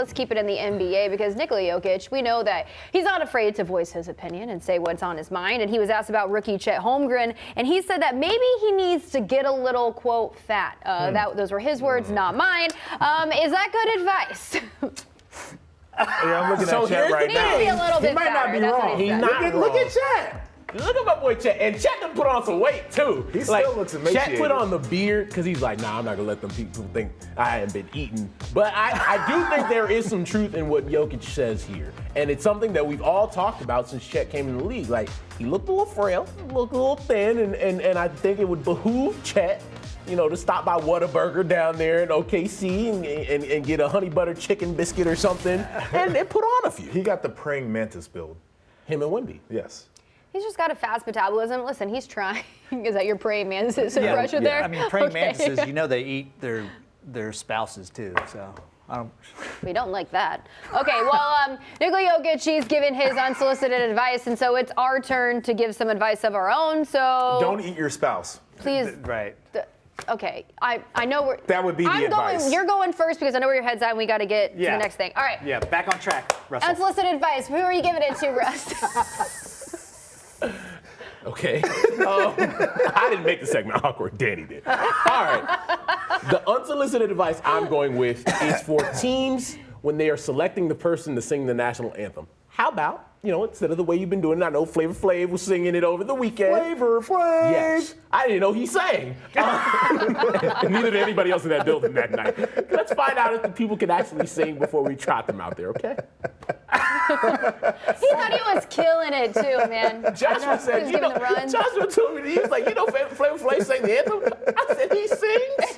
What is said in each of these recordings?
let's keep it in the NBA because Nikola Jokic, we know that he's not afraid to voice his opinion and say what's on his mind. And he was asked about rookie Chet Holmgren, and he said that maybe he needs to get a little, quote, fat. Those were his words, not mine. Is that good advice? Yeah, I'm looking at Chet right now. He might not be wrong. Look at Chet. Look at my boy Chet. And Chet done put on some weight, too. He still looks emaciated. Chet put on the beard because he's like, nah, I'm not going to let them people think I haven't been eating. But I do think there is some truth in what Jokic says here. And it's something that we've all talked about since Chet came in the league. Like, he looked a little frail, looked a little thin, and I think it would behoove Chet, to stop by Whataburger down there in OKC and get a honey butter chicken biscuit or something and put on a few. He got the praying mantis build. Him and Wemby. Yes. He's just got a fast metabolism. Listen, he's trying. Is that your praying mantis impression there? I mean, praying mantises, they eat their spouses too, so. We don't like that. Okay, well, Nikola Jokic, he's given his unsolicited advice, and so it's our turn to give some advice of our own, so. Don't eat your spouse. Please. Right. Okay, I know where. That would be the advice. You're going first because I know where your head's at and we got to get to the next thing. All right. Yeah, back on track, Russell. Unsolicited advice. Who are you giving it to, Russ? Okay. I didn't make the segment awkward. Danny did. All right. The unsolicited advice I'm going with is for teams when they are selecting the person to sing the national anthem. How about, instead of the way you've been doing it, I know Flavor Flav was singing it over the weekend. Flavor Flav! Yes. I didn't know he sang. Neither did anybody else in that building that night. Let's find out if the people can actually sing before we trot them out there, okay? He thought he was killing it too, man. Joshua said, Joshua told me, he was like, Flavor Flav sang the anthem? I said, he sings?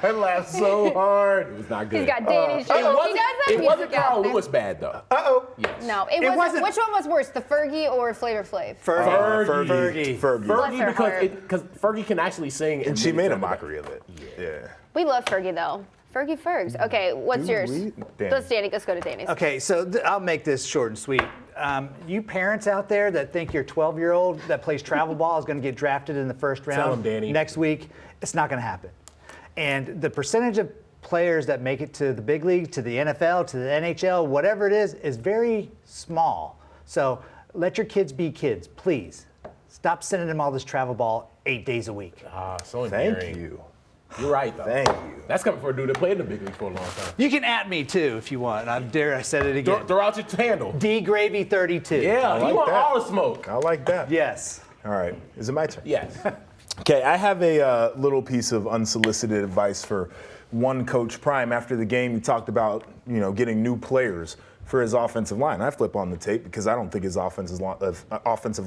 I laughed so hard. It was not good. He's got Danny's show. It wasn't Carl Lewis bad, though. Uh-oh. Yes. No, it wasn't. Which one was worse, the Fergie or Flavor Flav? Fergie. Fergie. Because Fergie can actually sing. And she made a mockery of it. Yeah. We love Fergie, though. Fergie Fergs. Okay, what's yours? Let's go to Danny's. Okay, so I'll make this short and sweet. You parents out there that think your 12-year-old that plays travel ball is going to get drafted in the first round Tell him, Danny. next week, it's not going to happen. And the percentage of players that make it to the big league, to the NFL, to the NHL, whatever it is very small. So let your kids be kids, please. Stop sending them all this travel ball 8 days a week. So endearing. Thank you. You're right, though. Thank you. That's coming for a dude that played in the big league for a long time. You can at me, too, if you want. I said it again. Throw out your handle. DGravy32. Yeah, you want all the smoke. I like that. Yes. All right. Is it my turn? Yes. Okay, I have a little piece of unsolicited advice for one Coach Prime. After the game, he talked about, getting new players for his offensive line. I flip on the tape because I don't think his offensive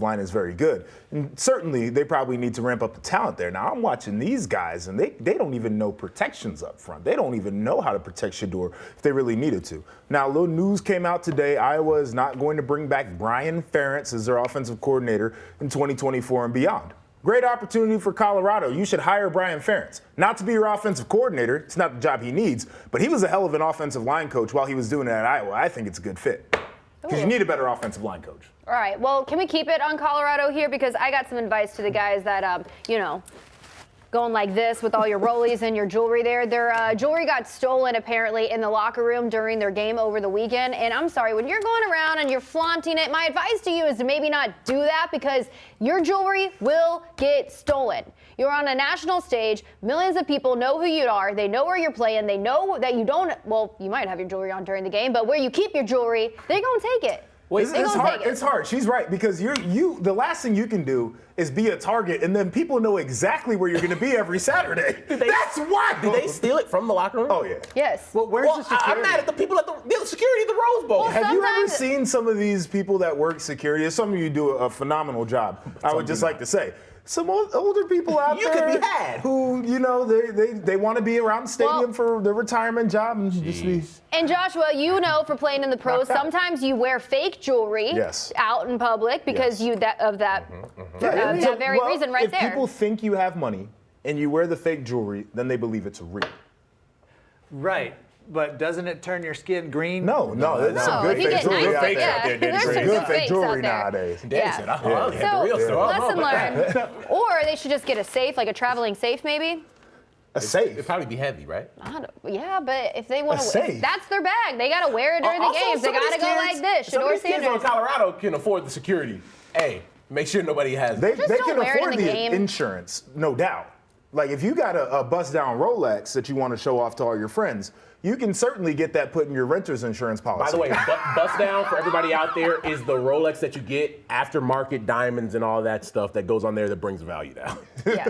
line is very good. And certainly, they probably need to ramp up the talent there. Now, I'm watching these guys, and they don't even know protections up front. They don't even know how to protect Shador if they really needed to. Now, a little news came out today. Iowa is not going to bring back Brian Ferentz as their offensive coordinator in 2024 and beyond. Great opportunity for Colorado. You should hire Brian Ferentz. Not to be your offensive coordinator. It's not the job he needs, but he was a hell of an offensive line coach while he was doing it at Iowa. I think it's a good fit because you need a better offensive line coach. All right. Well, can we keep it on Colorado here? Because I got some advice to the guys that, going like this with all your rollies and your jewelry there. Their jewelry got stolen apparently in the locker room during their game over the weekend. And I'm sorry, when you're going around and you're flaunting it, my advice to you is to maybe not do that because your jewelry will get stolen. You're on a national stage. Millions of people know who you are. They know where you're playing. They know that you might have your jewelry on during the game, but where you keep your jewelry, they're going to take it. It's hard. She's right because the last thing you can do is be a target, and then people know exactly where you're going to be every Saturday. That's why. Did they steal it from the locker room? Oh yeah. Yes. Well, where's the security? I'm mad at the people at the security at the Rose Bowl. Well, Have you ever seen some of these people that work security? Some of you do a phenomenal job. I would just like to say. Some older people out you there could be had. who, they want to be around the stadium for their retirement job and just be. And Joshua, for playing in the pros, sometimes you wear fake jewelry out in public because that very reason right there. If people think you have money and you wear the fake jewelry, then they believe it's real. Right. But doesn't it turn your skin green? No, it's some good fake jewelry out there. Yeah, there's some good fake jewelry nowadays. Yeah. So, lesson learned. Or they should just get a safe, like a traveling safe maybe. A safe. It'd probably be heavy, right? Yeah, but if they want A to, safe. that's their bag. They got to wear it during the Also, games. They some of got to these go kids- like this. Some of Shador these kids on Sanders. Colorado can afford the security. Hey, make sure nobody has They it. Just can don't wear it in afford the the game. insurance, no doubt. Like if you got a bust down Rolex that you want to show off to all your friends, you can certainly get that put in your renter's insurance policy. By the way, bust down for everybody out there is the Rolex that you get aftermarket diamonds and all that stuff that goes on there that brings value down. Yeah.